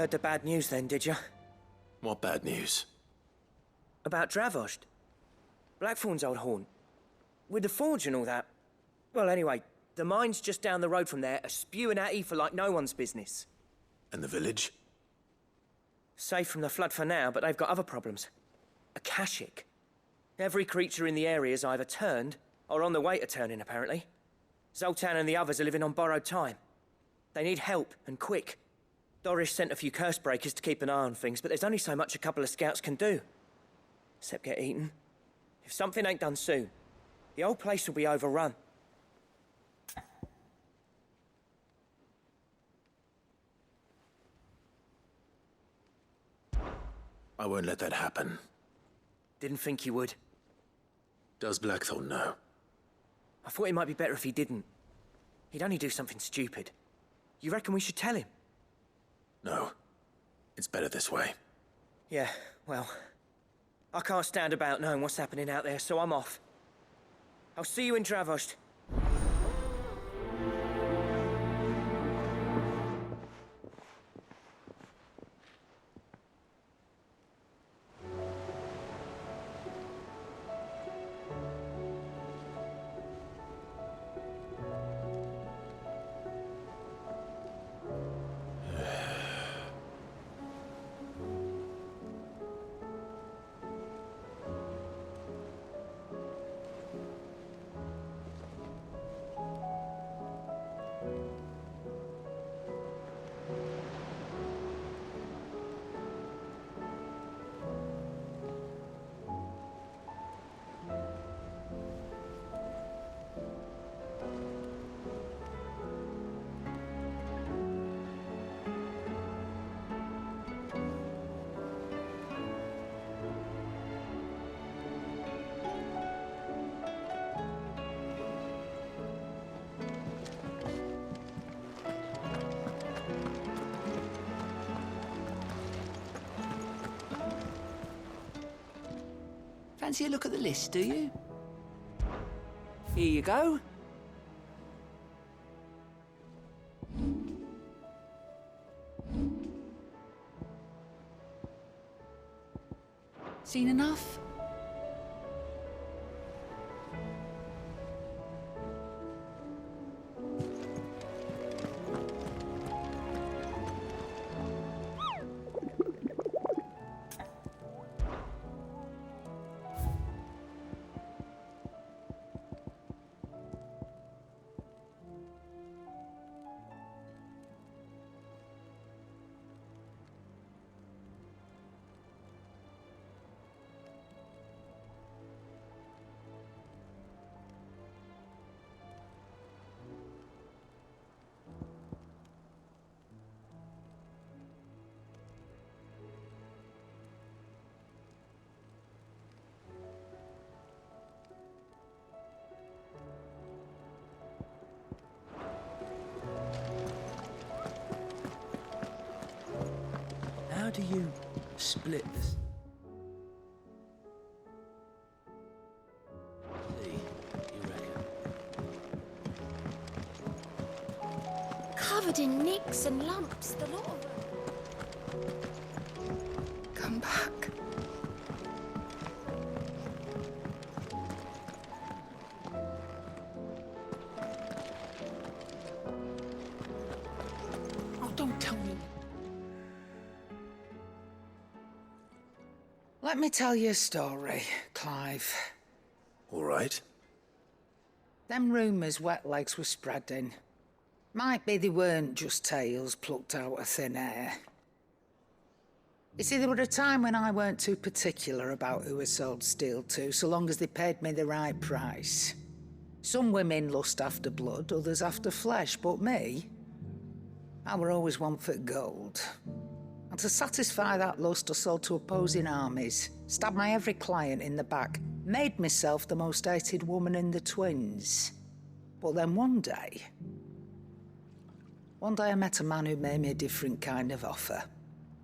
Heard the bad news then, did you? What bad news? About Dravost. Blackthorn's old haunt. With the forge and all that. Well, anyway, the mines just down the road from there are spewing at ether like no one's business. And the village? Safe from the flood for now, but they've got other problems. Akashic. Every creature in the area is either turned, or on the way to turning, apparently. Zoltan and the others are living on borrowed time. They need help, and quick. Doris sent a few curse breakers to keep an eye on things, but there's only so much a couple of scouts can do. Except get eaten. If something ain't done soon, the whole place will be overrun. I won't let that happen. Didn't think you would. Does Blackthorn know? I thought it might be better if he didn't. He'd only do something stupid. You reckon we should tell him? No. It's better this way. Yeah, well... I can't stand about knowing what's happening out there, so I'm off. I'll see you in Dravost. Fancy a look at the list, do you? Here you go. Seen enough? How do you split this? See, you reckon? Covered in nicks and lumps, the lot of them. Come back. Oh, don't tell me. Let me tell you a story, Clive. All right. Them rumours Wetlegs were spreading. Might be they weren't just tales plucked out of thin air. You see, there were a time when I weren't too particular about who I sold steel to, so long as they paid me the right price. Some women lust after blood, others after flesh, but me, I were always one for gold. And to satisfy that lust, I sold to opposing armies, stabbed my every client in the back, made myself the most hated woman in the twins. But then one day I met a man who made me a different kind of offer.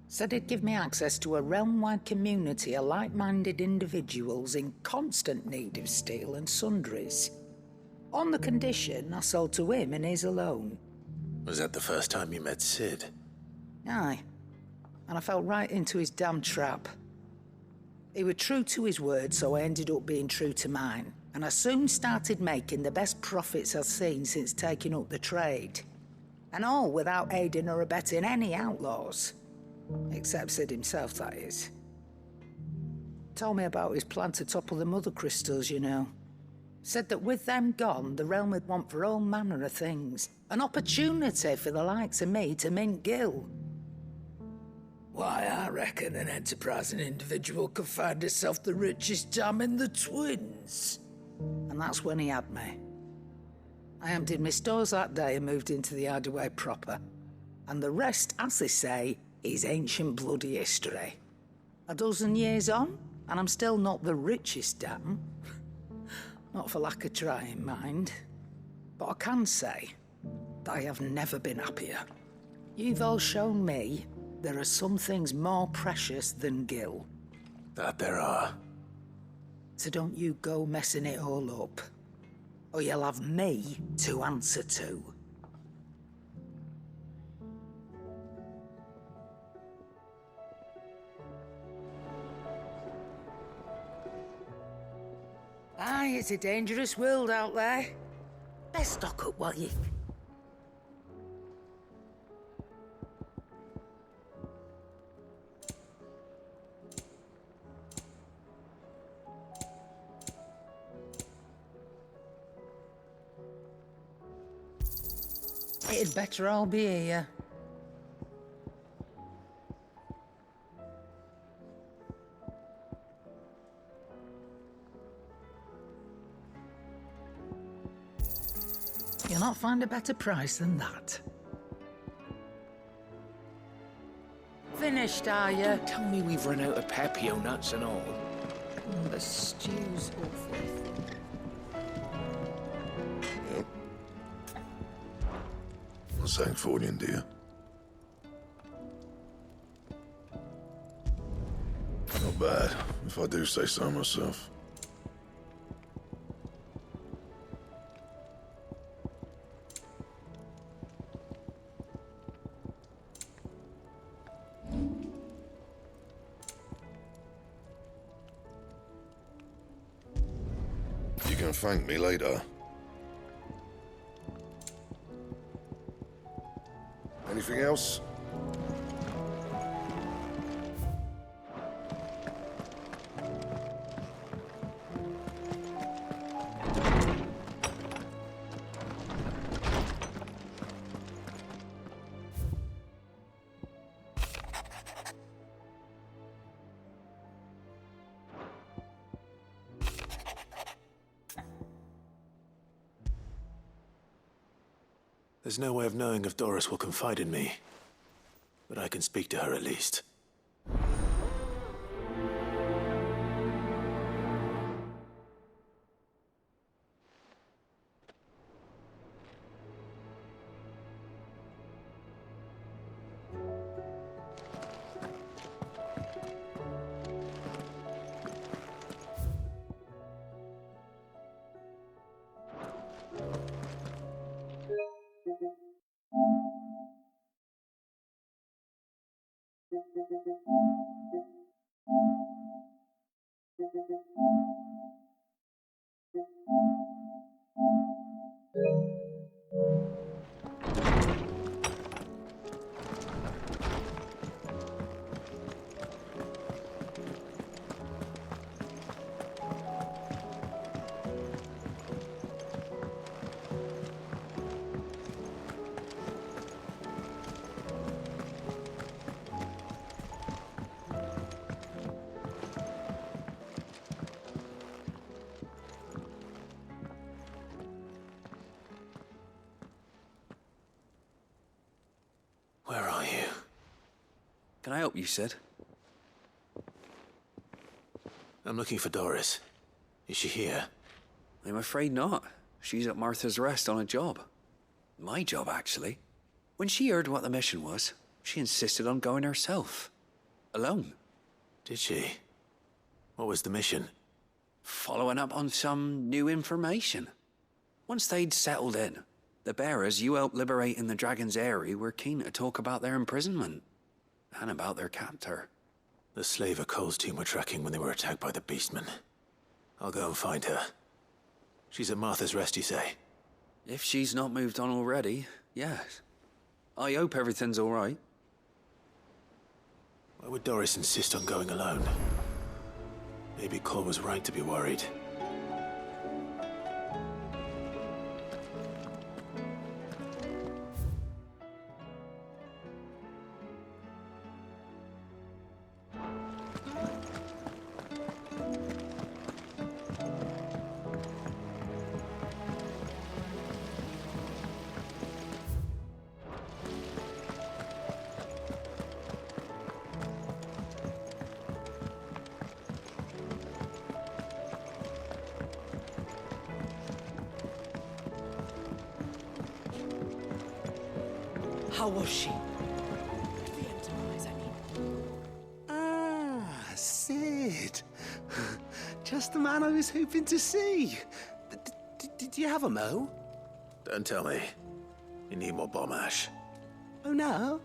Said he'd give me access to a realm-wide community of like-minded individuals in constant need of steel and sundries. On the condition I sold to him and his alone. Was that the first time you met Sid? Aye. and I fell right into his damn trap. He was true to his word, so I ended up being true to mine, and I soon started making the best profits I've seen since taking up the trade. And all without aiding or abetting any outlaws. Except Sid himself, that is. Told me about his plan to topple the mother crystals, you know. Said that with them gone, the realm would want for all manner of things. An opportunity for the likes of me to mint Gil. Why, I reckon an enterprising individual could find himself the richest dam in the Twins. And that's when he had me. I emptied my stores that day and moved into the Hideaway proper. And the rest, as they say, is ancient bloody history. A dozen years on, and I'm still not the richest dam. Not for lack of trying, mind. But I can say that I have never been happier. You've all shown me there are some things more precious than Gil. That there are. So don't you go messing it all up. Or you'll have me to answer to. Aye, it's a dangerous world out there. Let's stock up while you... It'd better all be here. You'll not find a better price than that. Finished, are you? Don't tell me we've run out of Pepio nuts and all. The stew's awful. Sancfordian, dear. Not bad, if I do say so myself. You can thank me later. Anything else? There's no way of knowing if Doris will confide in me, but I can speak to her at least. Where are you? Can I help you, Sid? I'm looking for Doris. Is she here? I'm afraid not. She's at Martha's Rest on a job. My job, actually. When she heard what the mission was, she insisted on going herself. Alone. Did she? What was the mission? Following up on some new information. Once they'd settled in, the bearers you helped liberate in the Dragon's Eyrie were keen to talk about their imprisonment. And about their captor. The slaver Cole's team were tracking when they were attacked by the Beastmen. I'll go and find her. She's at Martha's Rest, you say? If she's not moved on already, yes. I hope everything's all right. Why would Doris insist on going alone? Maybe Cole was right to be worried. How was she? Ah, Sid. Just the man I was hoping to see. Did you have a mo? Don't tell me. You need more bomb ash. Oh, no.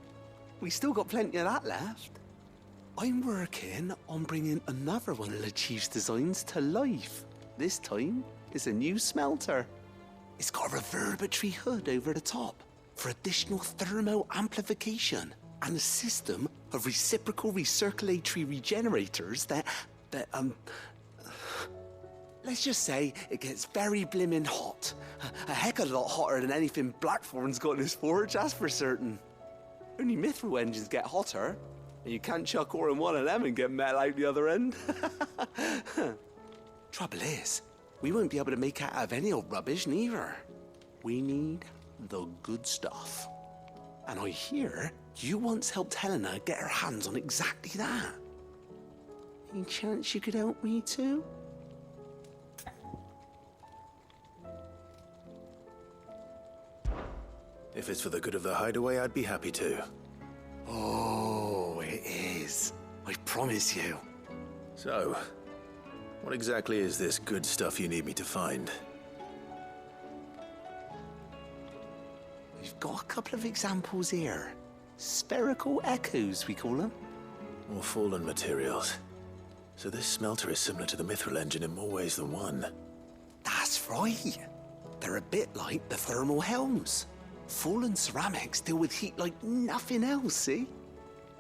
We still got plenty of that left. I'm working on bringing another one of the Chief's designs to life. This time, it's a new smelter. It's got a reverberatory hood over the top for additional thermo amplification and a system of reciprocal recirculatory regenerators that let's just say it gets very blimmin' hot. A heck of a lot hotter than anything Blackthorn's got in his forge, that's for certain. Only mithril engines get hotter, and you can't chuck ore in one of them and get metal out the other end. Trouble is, we won't be able to make it out of any old rubbish, neither. We need the good stuff. And I hear you once helped Helena get her hands on exactly that. Any chance you could help me too? If it's for the good of the hideaway, I'd be happy to. Oh, it is. I promise you. So, what exactly is this good stuff you need me to find? We've got a couple of examples here. Spherical echoes, we call them. More fallen materials. So this smelter is similar to the mithril engine in more ways than one. That's right. They're a bit like the thermal helms. Fallen ceramics deal with heat like nothing else, see?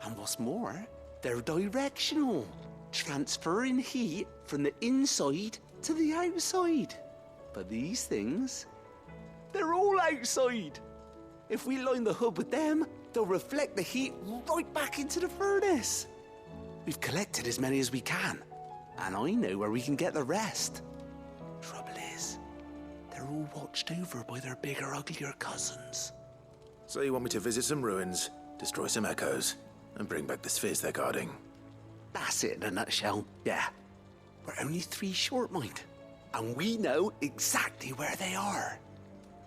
And what's more, they're directional, transferring heat from the inside to the outside. But these things, they're all outside. If we line the hood with them, they'll reflect the heat right back into the furnace. We've collected as many as we can, and I know where we can get the rest. Trouble is, they're all watched over by their bigger, uglier cousins. So you want me to visit some ruins, destroy some echoes, and bring back the spheres they're guarding? That's it in a nutshell, yeah. We're only 3 short, mind, and we know exactly where they are.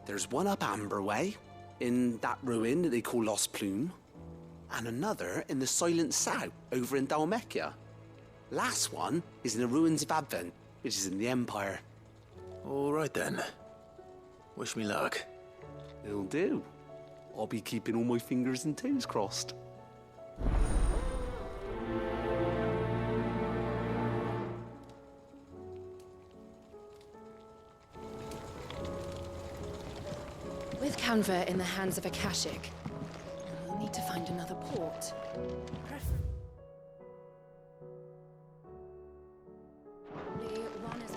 There's one up Amber Way, in that ruin that they call Lost Plume, and another in the Silent South, over in Dalmekia. Last one is in the ruins of Advent, which is in the Empire. All right then. Wish me luck. It'll do. I'll be keeping all my fingers and toes crossed. With Canva in the hands of Akashic, we'll need to find another port. Preferably one as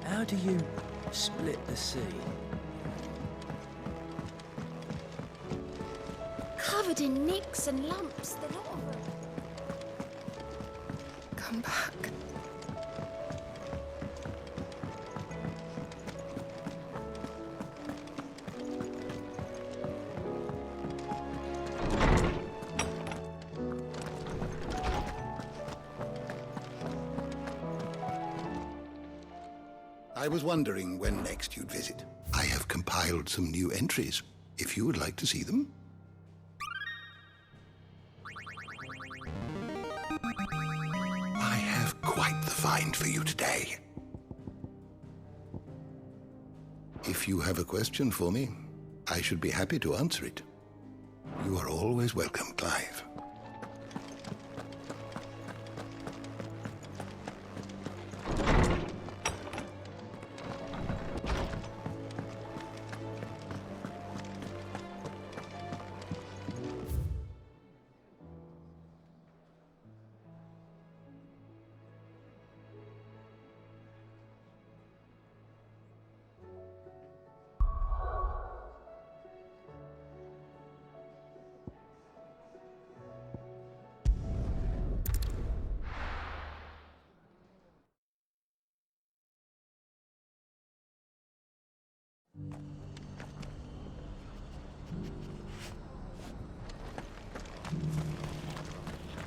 How do you split the sea? covered in nicks and lumps, the lot of them. Come back. I was wondering when next you'd visit. I have compiled some new entries, if you would like to see them. I have quite the find for you today. If you have a question for me, I should be happy to answer it. You are always welcome, Clive.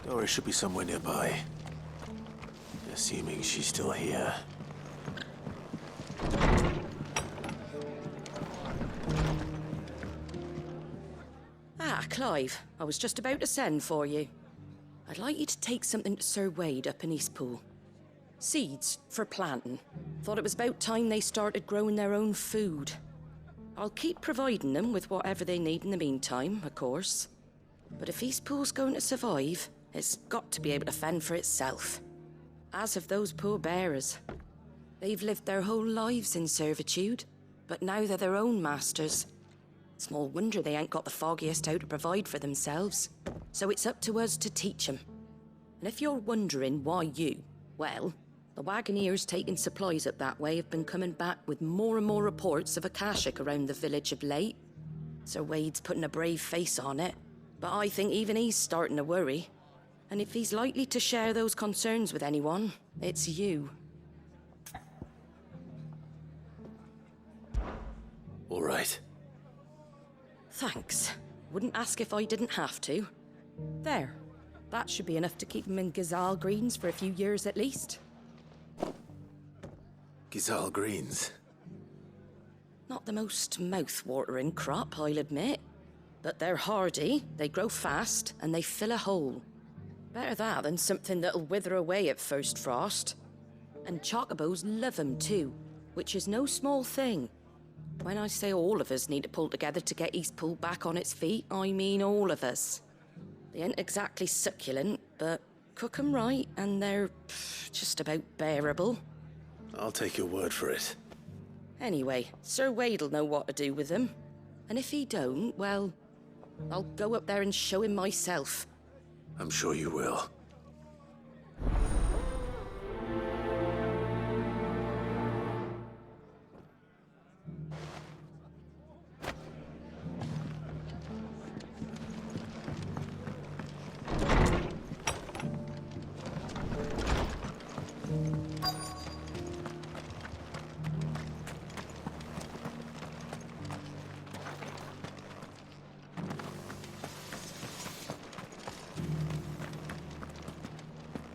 Dory should be somewhere nearby. Assuming she's still here. Ah, Clive. I was just about to send for you. I'd like you to take something to Sir Wade up in Eastpool. Seeds for planting. Thought it was about time they started growing their own food. I'll keep providing them with whatever they need in the meantime, of course. But if Eastpool's going to survive, it's got to be able to fend for itself. As have those poor bearers. They've lived their whole lives in servitude, but now they're their own masters. Small wonder they ain't got the foggiest how to provide for themselves. So it's up to us to teach them. And if you're wondering why you, well, the wagoneers taking supplies up that way have been coming back with more and more reports of Akashic around the village of late. Sir Wade's putting a brave face on it, but I think even he's starting to worry. And if he's likely to share those concerns with anyone, it's you. All right. Thanks. Wouldn't ask if I didn't have to. There. That should be enough to keep him in Gazal Greens for a few years at least. Gazal Greens. Not the most mouth-watering crop, I'll admit. But they're hardy, they grow fast, and they fill a hole. Better that than something that'll wither away at first frost. And chocobos love 'em too, which is no small thing. When I say all of us need to pull together to get Eastpool back on its feet, I mean all of us. They ain't exactly succulent, but cook 'em right and they're just about bearable. I'll take your word for it. Anyway, Sir Wade'll know what to do with them. And if he don't, well, I'll go up there and show him myself. I'm sure you will.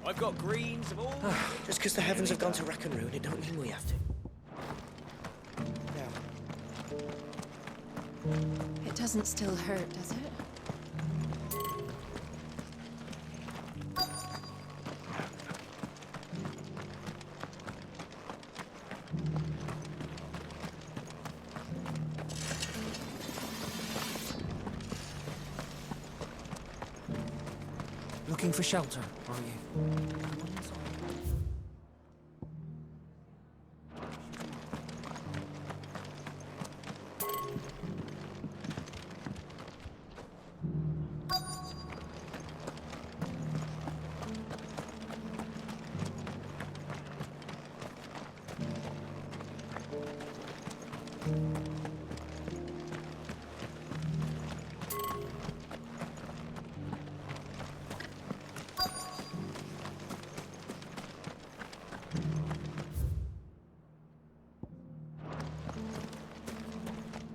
I've got greens of all... Just because the heavens have gone to rack and ruin, it don't mean we have to. Now. It doesn't still hurt, does it? Looking for shelter, are you?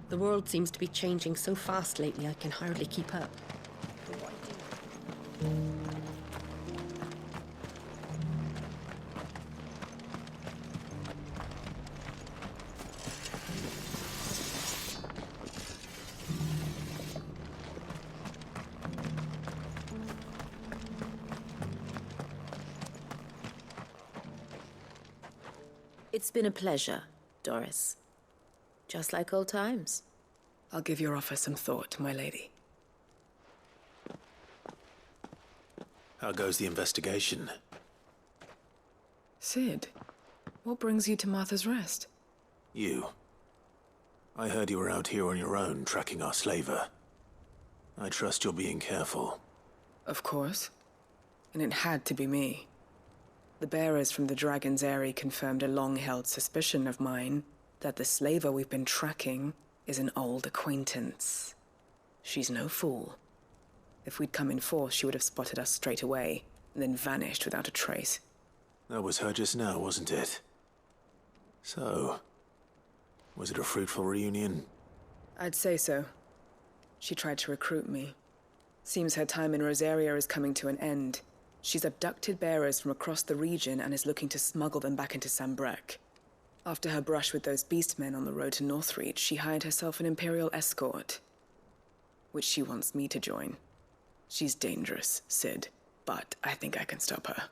The world seems to be changing so fast lately, I can hardly keep up. It's been a pleasure, Doris. Just like old times. I'll give your offer some thought, my lady. How goes the investigation? Sid, what brings you to Martha's Rest? You. I heard you were out here on your own, tracking our slaver. I trust you're being careful. Of course. And it had to be me. The bearers from the Dragon's Eyrie confirmed a long-held suspicion of mine that the slaver we've been tracking is an old acquaintance. She's no fool. If we'd come in force, she would have spotted us straight away, and then vanished without a trace. That was her just now, wasn't it? So, was it a fruitful reunion? I'd say so. She tried to recruit me. Seems her time in Rosaria is coming to an end. She's abducted bearers from across the region and is looking to smuggle them back into Sambrec. After her brush with those beastmen on the road to Northreach, she hired herself an Imperial escort, which she wants me to join. She's dangerous, Sid, but I think I can stop her.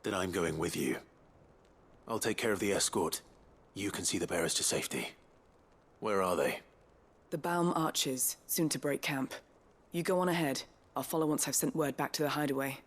Then I'm going with you. I'll take care of the escort. You can see the bearers to safety. Where are they? The Baum Archers, soon to break camp. You go on ahead. I'll follow once I've sent word back to the hideaway.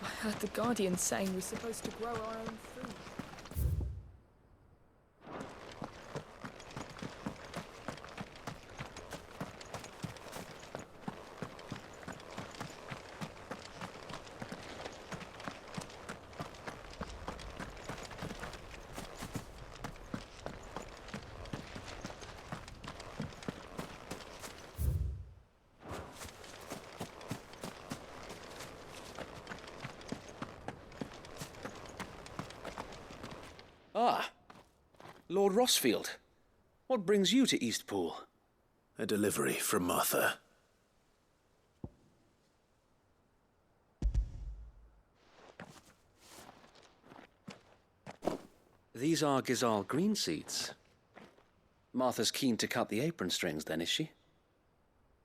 I heard the Guardian saying we're supposed to grow our own food. Ah, Lord Rossfield. What brings you to Eastpool? A delivery from Martha. These are Gizal green seeds. Martha's keen to cut the apron strings, then, is she?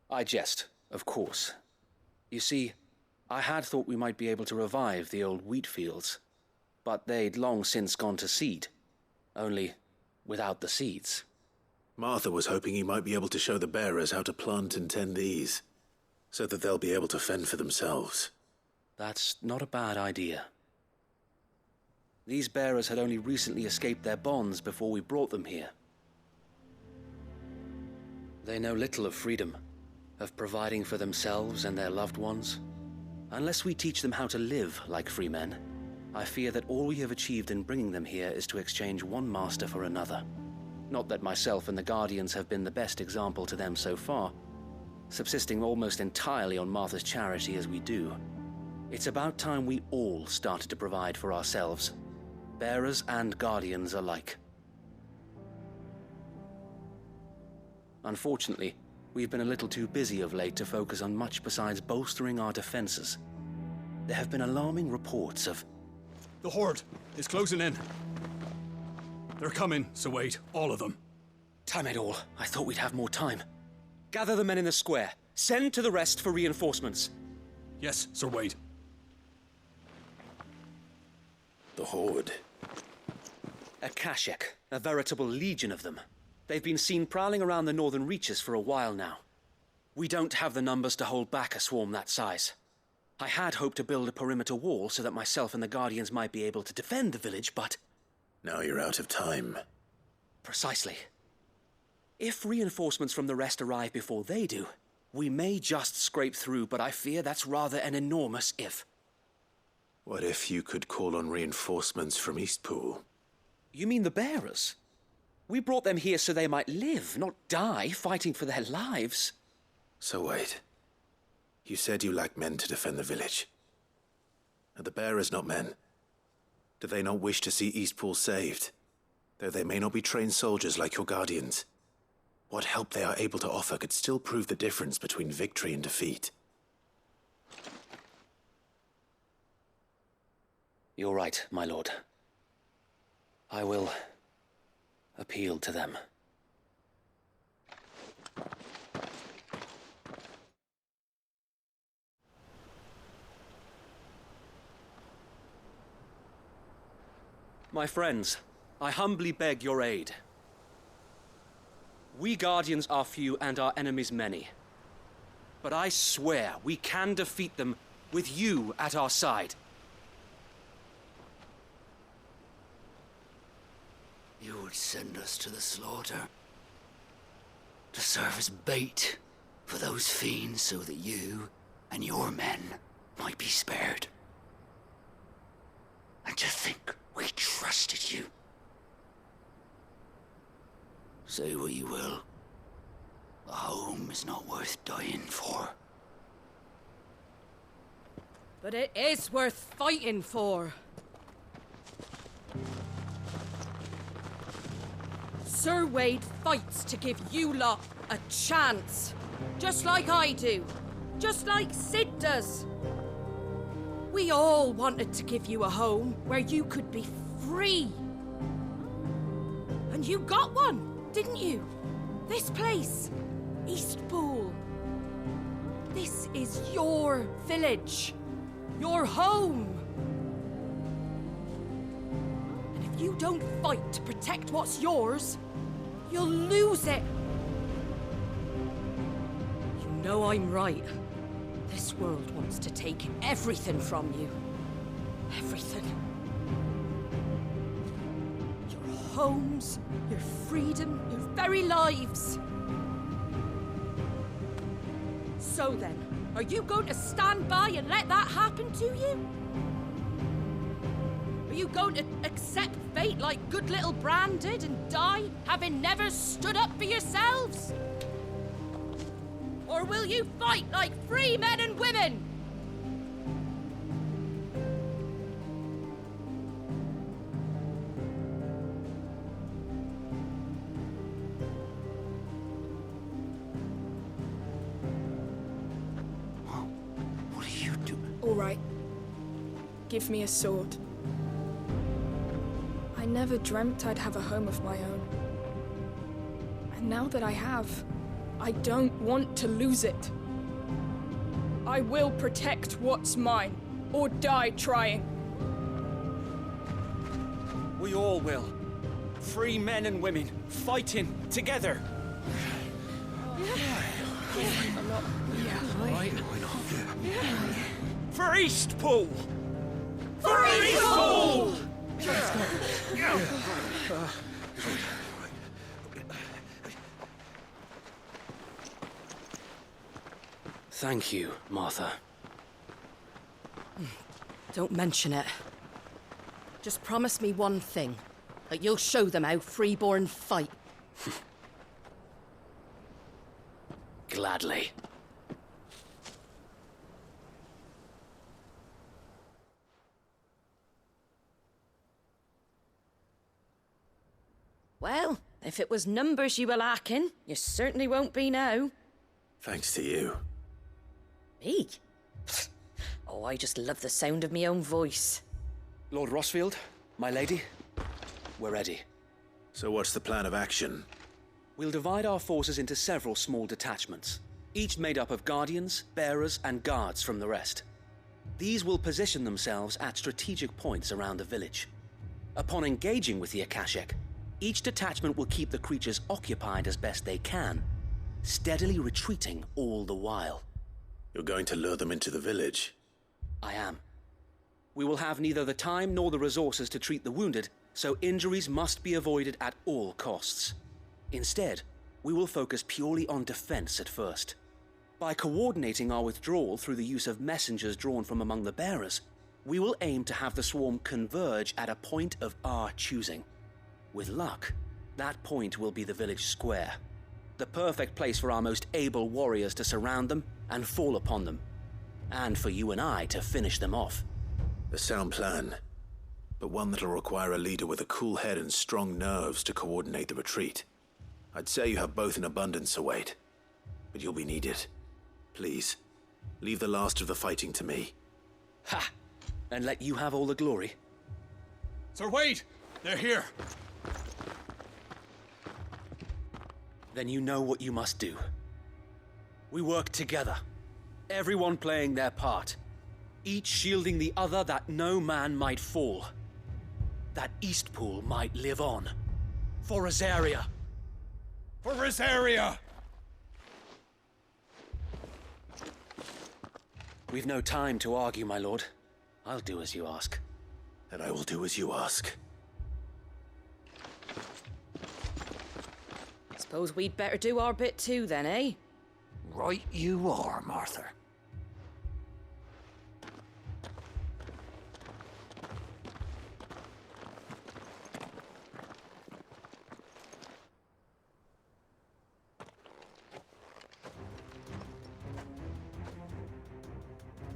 I jest, of course. You see, I had thought we might be able to revive the old wheat fields, but they'd long since gone to seed, only without the seeds. Martha was hoping he might be able to show the bearers how to plant and tend these, so that they'll be able to fend for themselves. That's not a bad idea. These bearers had only recently escaped their bonds before we brought them here. They know little of freedom, of providing for themselves and their loved ones. Unless we teach them how to live like free men, I fear that all we have achieved in bringing them here is to exchange one master for another. Not that myself and the Guardians have been the best example to them so far, subsisting almost entirely on Martha's charity as we do. It's about time we all started to provide for ourselves, bearers and Guardians alike. Unfortunately, we've been a little too busy of late to focus on much besides bolstering our defenses. There have been alarming reports of... The Horde is closing in. They're coming, so wait, all of them. Damn it all, I thought we'd have more time. Gather the men in the square. Send to the rest for reinforcements. Yes, Sir Wade. The Horde. A Kashik, a veritable legion of them. They've been seen prowling around the northern reaches for a while now. We don't have the numbers to hold back a swarm that size. I had hoped to build a perimeter wall so that myself and the Guardians might be able to defend the village, but... Now you're out of time. Precisely. If reinforcements from the rest arrive before they do, we may just scrape through, but I fear that's rather an enormous if. What if you could call on reinforcements from Eastpool? You mean the bearers? We brought them here so they might live, not die fighting for their lives. So wait. You said you lacked men to defend the village. Are the bearers not men? Do they not wish to see Eastpool saved? Though they may not be trained soldiers like your guardians, what help they are able to offer could still prove the difference between victory and defeat. You're right, my lord. I will appeal to them. My friends, I humbly beg your aid. We Guardians are few and our enemies many. But I swear we can defeat them with you at our side. You would send us to the slaughter, to serve as bait for those fiends so that you and your men might be spared. And to think we trusted you. Say what you will, a home is not worth dying for. But it is worth fighting for. Sir Wade fights to give you lot a chance. Just like I do. Just like Sid does. We all wanted to give you a home where you could be free. And you got one, didn't you? This place, Eastpool. This is your village. Your home. And if you don't fight to protect what's yours, you'll lose it. You know I'm right. This world wants to take everything from you. Everything. Your homes, your freedom, your very lives. So then, are you going to stand by and let that happen to you? Are you going to accept fate like good little Bran did and die, having never stood up for yourselves? Or will you fight like free men and women? What are you doing? All right. Give me a sword. I never dreamt I'd have a home of my own. And now that I have, I don't want to lose it. I will protect what's mine, or die trying. We all will. Free men and women, fighting together. I'm not... Right? For Eastpool! For Eastpool! Thank you, Martha. Don't mention it. Just promise me one thing. That you'll show them how freeborn fight. Gladly. Well, if it was numbers you were lacking, you certainly won't be now. Thanks to you. Me? Oh, I just love the sound of my own voice. Lord Rossfield, my lady, we're ready. So what's the plan of action? We'll divide our forces into several small detachments, each made up of guardians, bearers, and guards from the rest. These will position themselves at strategic points around the village. Upon engaging with the Akashic, each detachment will keep the creatures occupied as best they can, steadily retreating all the while. You're going to lure them into the village? I am. We will have neither the time nor the resources to treat the wounded, so injuries must be avoided at all costs. Instead, we will focus purely on defense at first. By coordinating our withdrawal through the use of messengers drawn from among the bearers, We will aim to have the swarm converge at a point of our choosing. With luck, that point will be the village square. The perfect place for our most able warriors to surround them and fall upon them. And for you and I to finish them off. A sound plan, but one that'll require a leader with a cool head and strong nerves to coordinate the retreat. I'd say you have both in abundance, Sir Wade, but you'll be needed. Please, leave the last of the fighting to me. Ha! And let you have all the glory. Sir Wade! They're here! Then you know what you must do. We work together, everyone playing their part, each shielding the other that no man might fall, that Eastpool might live on. For Rosaria! For Rosaria! We've no time to argue, my lord. I'll do as you ask. And I will do as you ask. Suppose we'd better do our bit too then, eh? Right you are, Martha.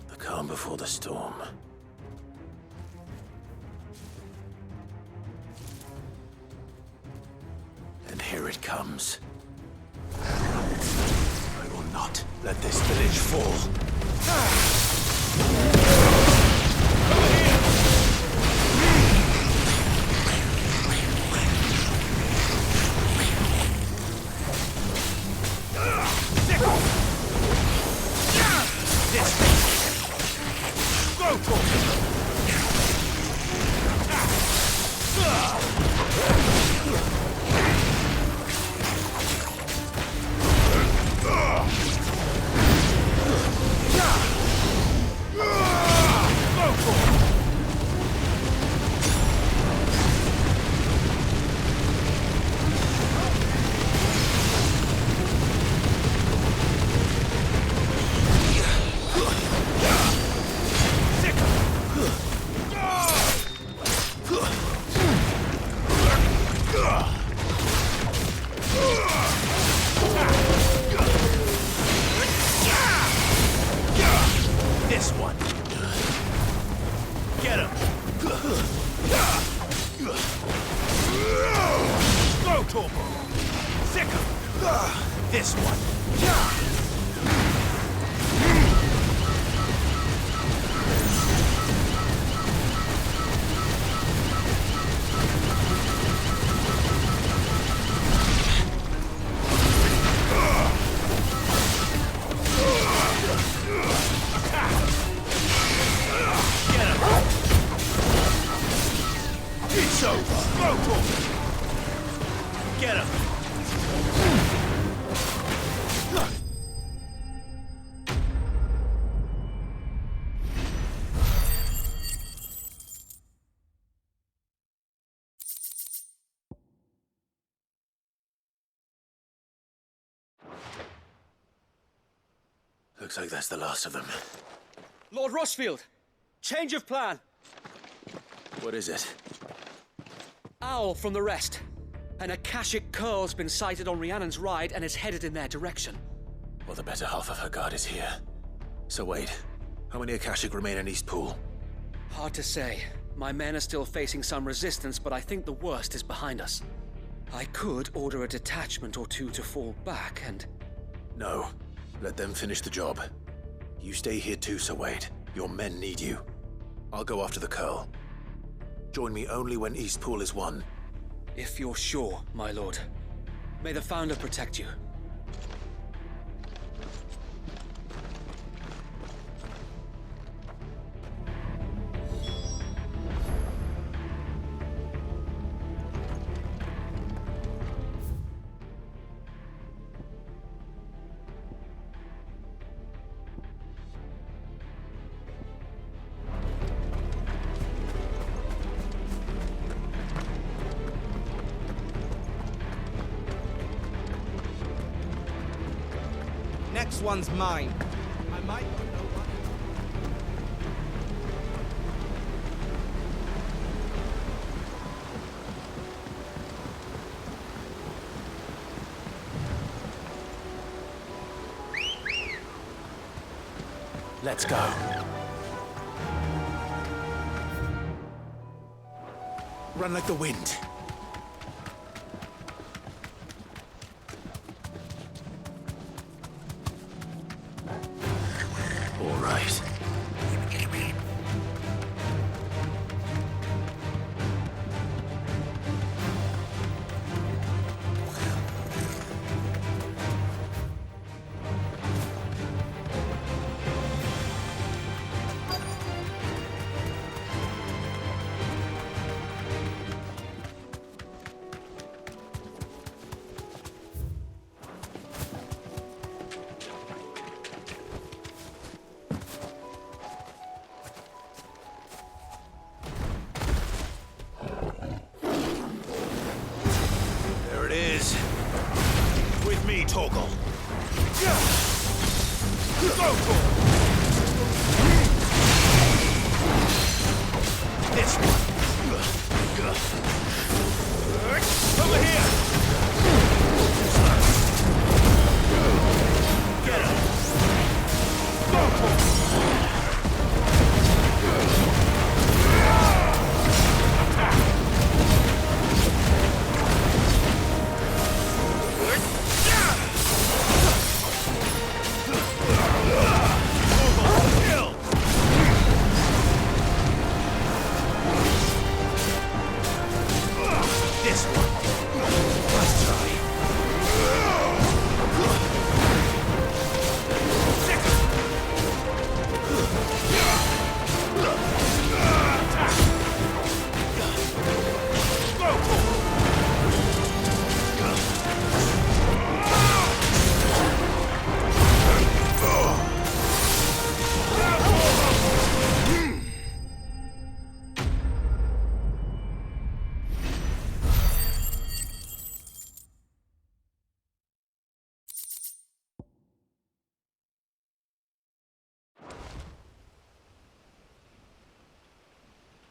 The calm before the storm. And here it comes. I will not let this village fall. Looks like that's the last of them. Lord Rossfield! Change of plan! What is it? Owl from the rest. An Akashic curl's been sighted on Rhiannon's ride and is headed in their direction. Well, the better half of her guard is here. So wait, how many Akashic remain in Eastpool? Hard to say. My men are still facing some resistance, but I think the worst is behind us. I could order a detachment or two to fall back and... No. Let them finish the job. You stay here too, Sir Wade. Your men need you. I'll go after the Curl. Join me only when Eastpool is won. If you're sure, my lord. May the Founder protect you. Next one's mine. I might not know Let's go. Run like the wind. All right. Toggle. Go for it. This one. Over here. Get him. Go for it.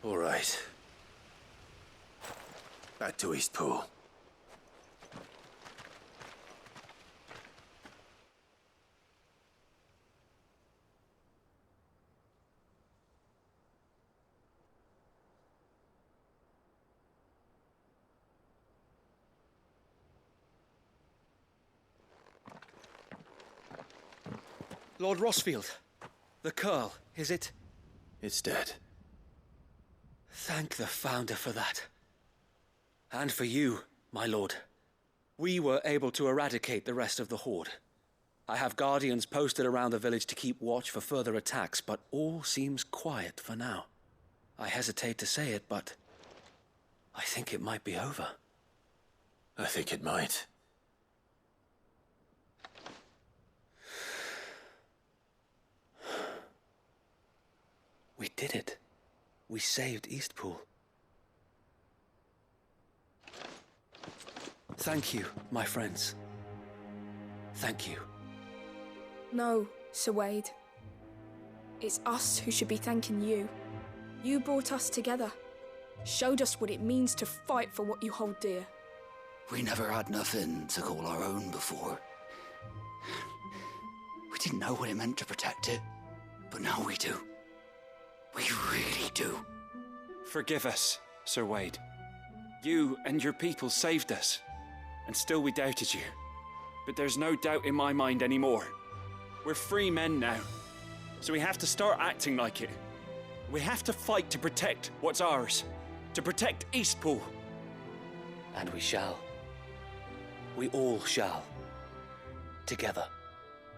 All right. Back to Eastpool. Lord Rossfield, the Curl, is it? It's dead. Thank the Founder for that. And for you, my lord. We were able to eradicate the rest of the Horde. I have guardians posted around the village to keep watch for further attacks, but all seems quiet for now. I hesitate to say it, but I think it might be over. I think it might. We did it. We saved Eastpool. Thank you, my friends. Thank you. No, Sir Wade. It's us who should be thanking you. You brought us together. Showed us what it means to fight for what you hold dear. We never had nothing to call our own before. We didn't know what it meant to protect it, but now we do. We really do. Forgive us, Sir Wade. You and your people saved us, and still we doubted you. But there's no doubt in my mind anymore. We're free men now, so we have to start acting like it. We have to fight to protect what's ours, to protect Eastpool. And we shall. We all shall. Together.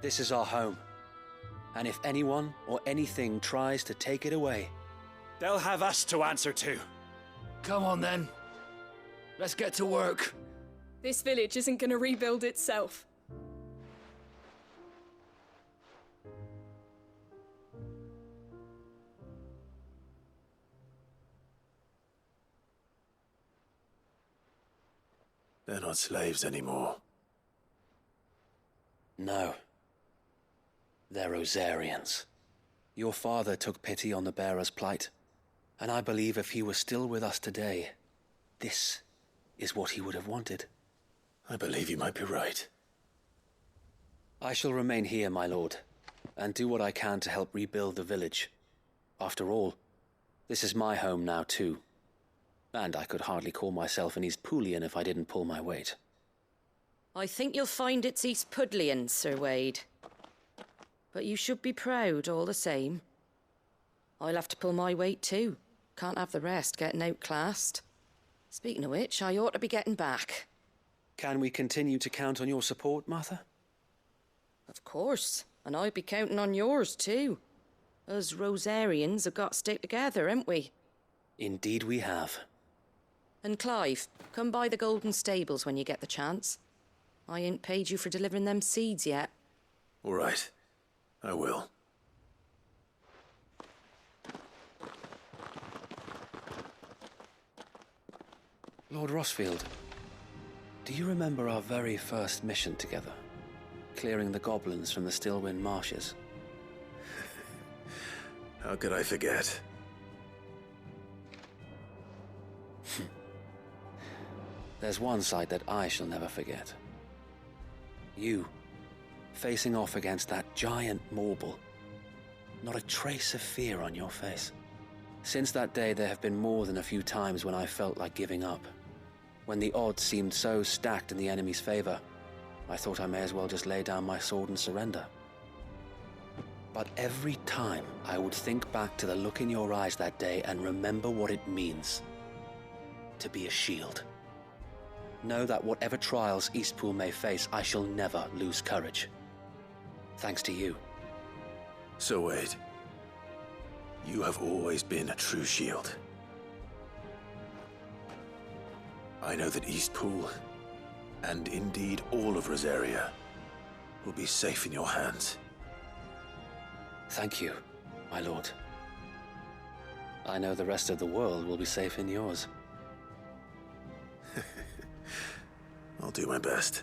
This is our home. And if anyone or anything tries to take it away, they'll have us to answer to. Come on then. Let's get to work. This village isn't gonna rebuild itself. They're not slaves anymore. No. They're Rosarians. Your father took pity on the bearer's plight, and I believe if he were still with us today, this is what he would have wanted. I believe you might be right. I shall remain here, my lord. and do what I can to help rebuild the village. After all, this is my home now too. And I could hardly call myself an East Poolian if I didn't pull my weight. I think you'll find it's East Pudlian, Sir Wade. But you should be proud all the same. I'll have to pull my weight too. Can't have the rest getting outclassed. Speaking of which, I ought to be getting back. Can we continue to count on your support, Martha? Of course, and I'll be counting on yours too. Us Rosarians have got to stick together, haven't we? Indeed we have. And Clive, come by the Golden Stables when you get the chance. I ain't paid you for delivering them seeds yet. All right. I will. Lord Rossfield, do you remember our very first mission together? Clearing the goblins from the Stillwind marshes? How could I forget? There's one sight that I shall never forget. You, facing off against that giant Morble. Not a trace of fear on your face. Since that day, there have been more than a few times when I felt like giving up. When the odds seemed so stacked in the enemy's favor, I thought I may as well just lay down my sword and surrender. But every time I would think back to the look in your eyes that day and remember what it means to be a shield. Know that whatever trials Eastpool may face, I shall never lose courage. Thanks to you. Sir Wade, you have always been a true shield. I know that Eastpool, and indeed all of Rosaria, will be safe in your hands. Thank you, my lord. I know the rest of the world will be safe in yours. I'll do my best.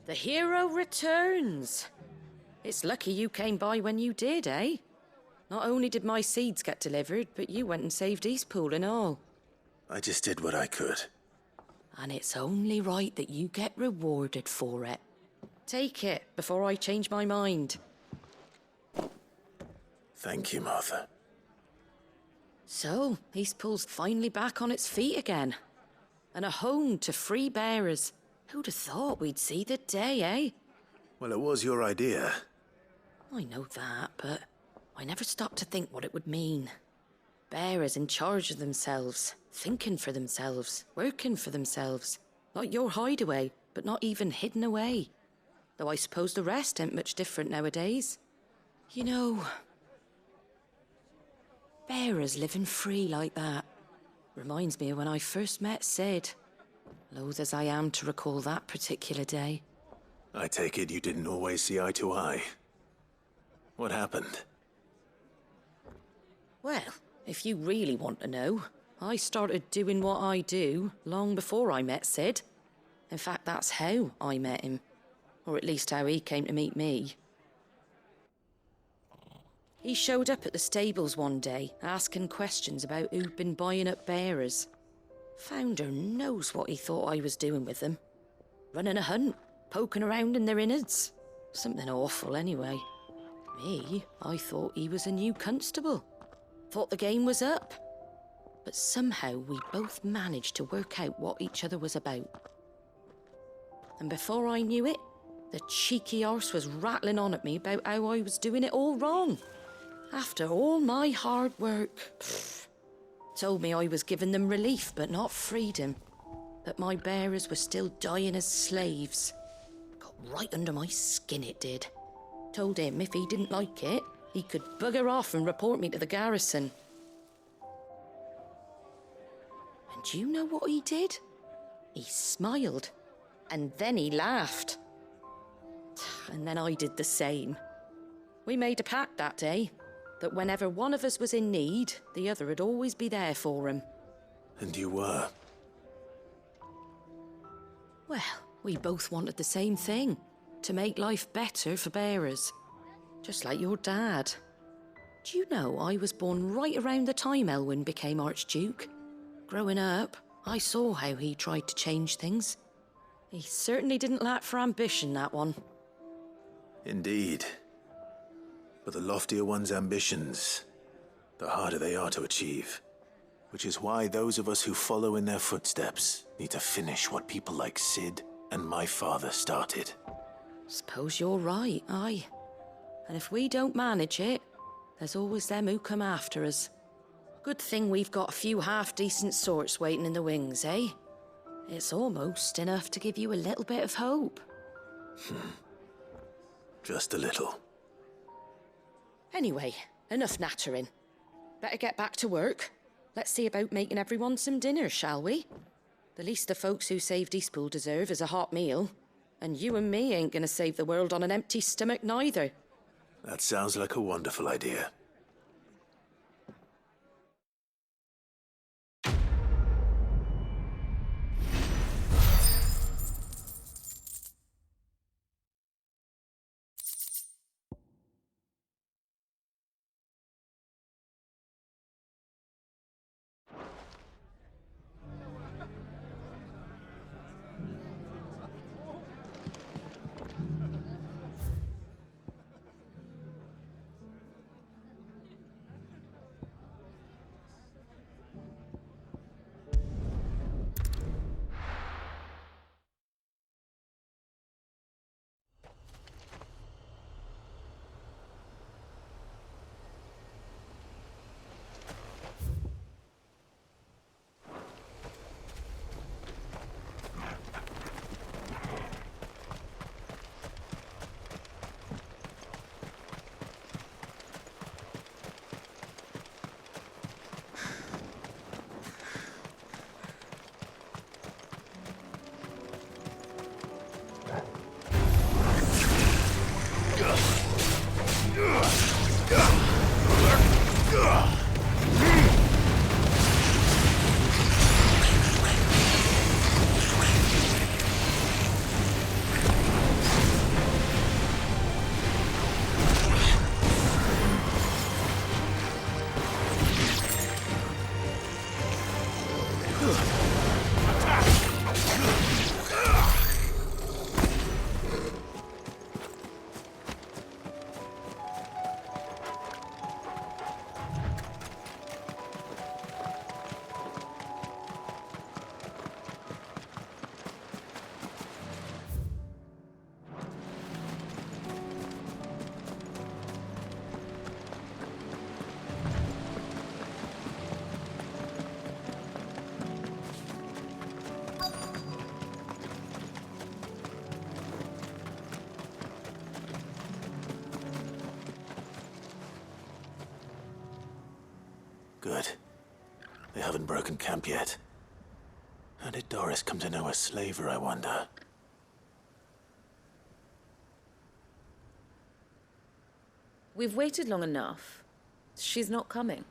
The hero returns. It's lucky you came by when you did, eh? Not only did my seeds get delivered, but you went and saved Eastpool and all. I just did what I could. And it's only right that you get rewarded for it. Take it before I change my mind. Thank you, Martha. So, Eastpool's finally back on its feet again. And a home to free bearers. Who'd have thought we'd see the day, eh? Well, it was your idea. I know that, but I never stopped to think what it would mean. Bearers in charge of themselves, thinking for themselves, working for themselves. Like your hideaway, but not even hidden away. Though I suppose the rest ain't much different nowadays. You know, bearers living free like that reminds me of when I first met Sid. Loath as I am to recall that particular day. I take it you didn't always see eye to eye. What happened? Well, if you really want to know, I started doing what I do long before I met Sid. In fact, that's how I met him. Or at least how he came to meet me. He showed up at the stables one day, asking questions about who'd been buying up bearers. Founder knows what he thought I was doing with them. Running a hunt, poking around in their innards. Something awful anyway. Me, I thought he was a new constable. Thought the game was up. But somehow we both managed to work out what each other was about. And before I knew it, the cheeky arse was rattling on at me about how I was doing it all wrong. After all my hard work. Told me I was giving them relief, but not freedom. That my bearers were still dying as slaves. Got Right under my skin it did. Told him if he didn't like it, he could bugger off and report me to the garrison. And do you know what he did? He smiled, and then he laughed. And then I did the same. We made a pact that day, that whenever one of us was in need, the other would always be there for him. And you were? Well, we both wanted the same thing, to make life better for bearers. Just like your dad. Do you know I was born right around the time Elwyn became Archduke? Growing up, I saw how he tried to change things. He certainly didn't lack for ambition, that one. Indeed. But the loftier one's ambitions, the harder they are to achieve. Which is why those of us who follow in their footsteps need to finish what people like Sid and my father started. Suppose you're right, aye. And if we don't manage it, there's always them who come after us. Good thing we've got a few half-decent sorts waiting in the wings, eh? It's almost enough to give you a little bit of hope. Just a little. Anyway, enough nattering. Better get back to work. Let's see about making everyone some dinner, shall we? The least the folks who saved Eastpool deserve is a hot meal. And you and me ain't gonna save the world on an empty stomach neither. That sounds like a wonderful idea. Good. They haven't broken camp yet. How did Doris come to know a slaver, I wonder? We've waited long enough. She's not coming.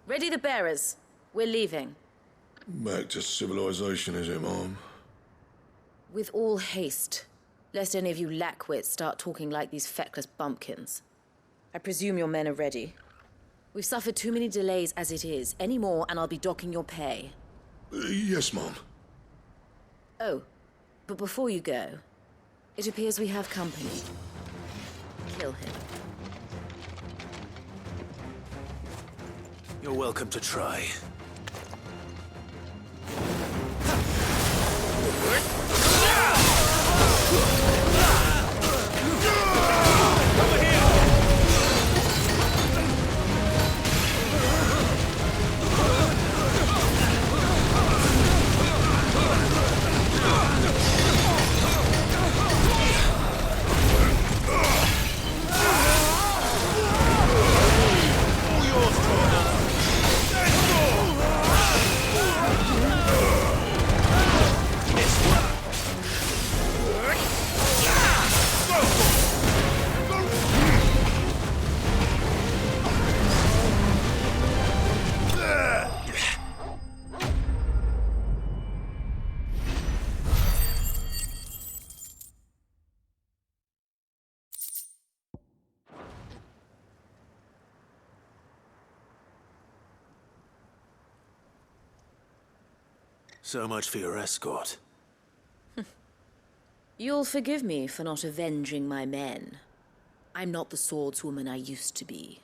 Ready the bearers. We're leaving. Back to civilization, is it, Mom? With all haste, lest any of you lackwits start talking like these feckless bumpkins. I presume your men are ready. We've suffered too many delays as it is. Any more, and I'll be docking your pay. Yes, Mom. Oh, but before you go, it appears we have company. Kill him. You're welcome to try. So much for your escort. You'll forgive me for not avenging my men. I'm not the swordswoman I used to be.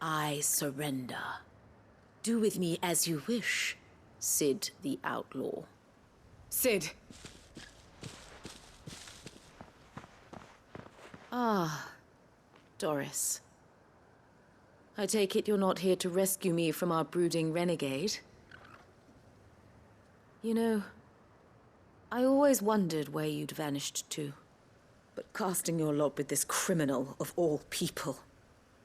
I surrender. Do with me as you wish, Sid the Outlaw. Sid! Ah, Doris. I take it you're not here to rescue me from our brooding renegade? You know, I always wondered where you'd vanished to. But casting your lot with this criminal of all people.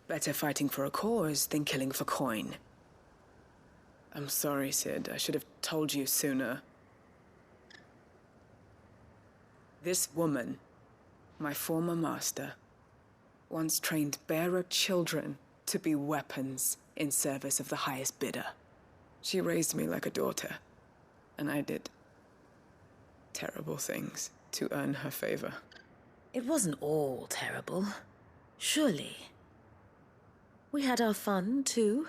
Better fighting for a cause than killing for coin. I'm sorry, Sid. I should have told you sooner. This woman, my former master, once trained bearer children to be weapons in service of the highest bidder. She raised me like a daughter, and I did terrible things to earn her favor. It wasn't all terrible, surely. We had our fun, too.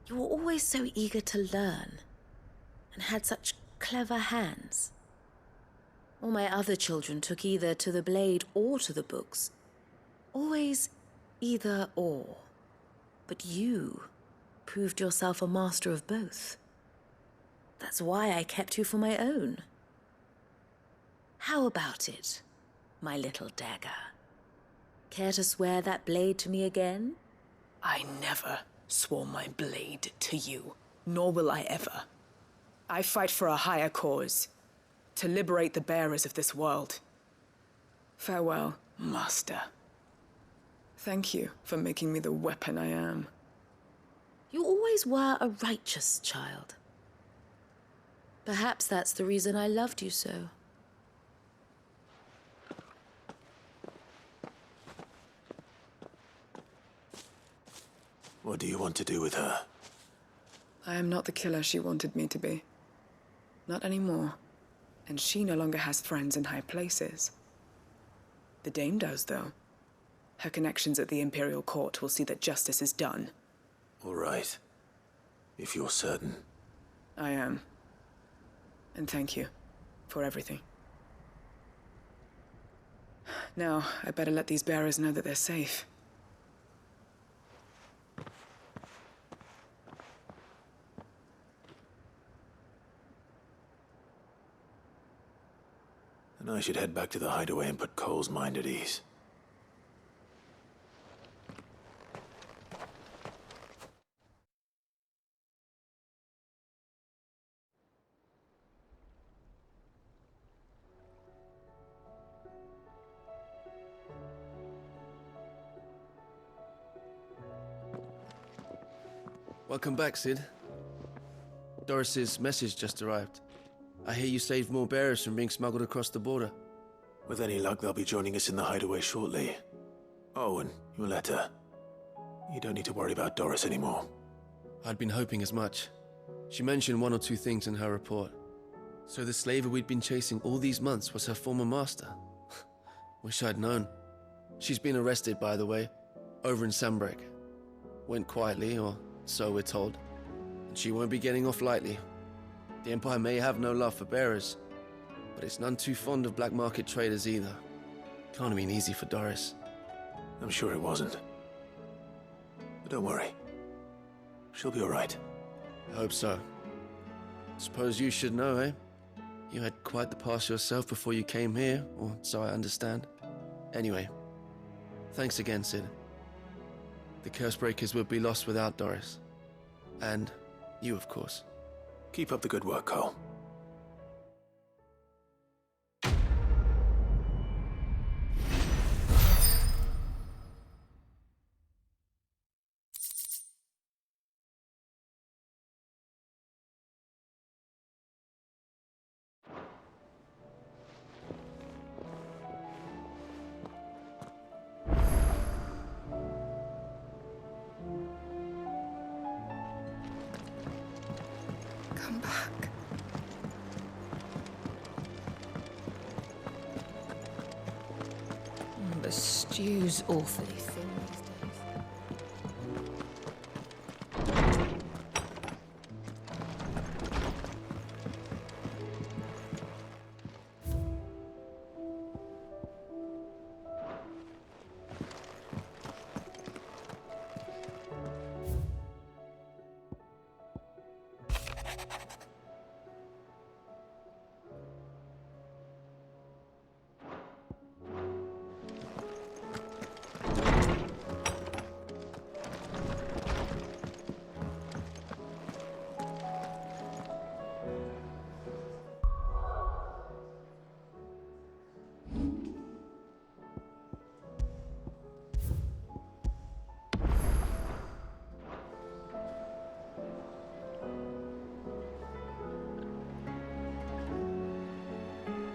You were always so eager to learn, and had such clever hands. All my other children took either to the blade or to the books. Always either or. But you proved yourself a master of both. That's why I kept you for my own. How about it, my little dagger? Care to swear that blade to me again? I never swore my blade to you, nor will I ever. I fight for a higher cause, to liberate the bearers of this world. Farewell, Master. Thank you for making me the weapon I am. You always were a righteous child. Perhaps that's the reason I loved you so. What do you want to do with her? I am not the killer she wanted me to be. Not anymore. And she no longer has friends in high places. The Dame does, though. Her connections at the Imperial Court will see that justice is done. All right. If you're certain. I am. And thank you for everything. Now, I better let these bearers know that they're safe. And I should head back to the hideaway and put Cole's mind at ease. Welcome back, Sid. Doris's message just arrived. I hear you saved more bearers from being smuggled across the border. With any luck, they'll be joining us in the hideaway shortly. Oh, and your letter. You don't need to worry about Doris anymore. I'd been hoping as much. She mentioned one or two things in her report. So the slaver we'd been chasing all these months was her former master. Wish I'd known. She's been arrested, by the way, over in Sambrek. Went quietly, or so we're told. And she won't be getting off lightly. The Empire may have no love for bearers, but it's none too fond of black market traders either. Can't have been easy for Doris. I'm sure it wasn't. But don't worry. She'll be all right. I hope so. Suppose you should know, eh? You had quite the past yourself before you came here, or so I understand. Anyway, thanks again, Sid. The Cursebreakers would be lost without Doris. And you, of course. Keep up the good work, Cole. Come back. The stew's awfully thin these days.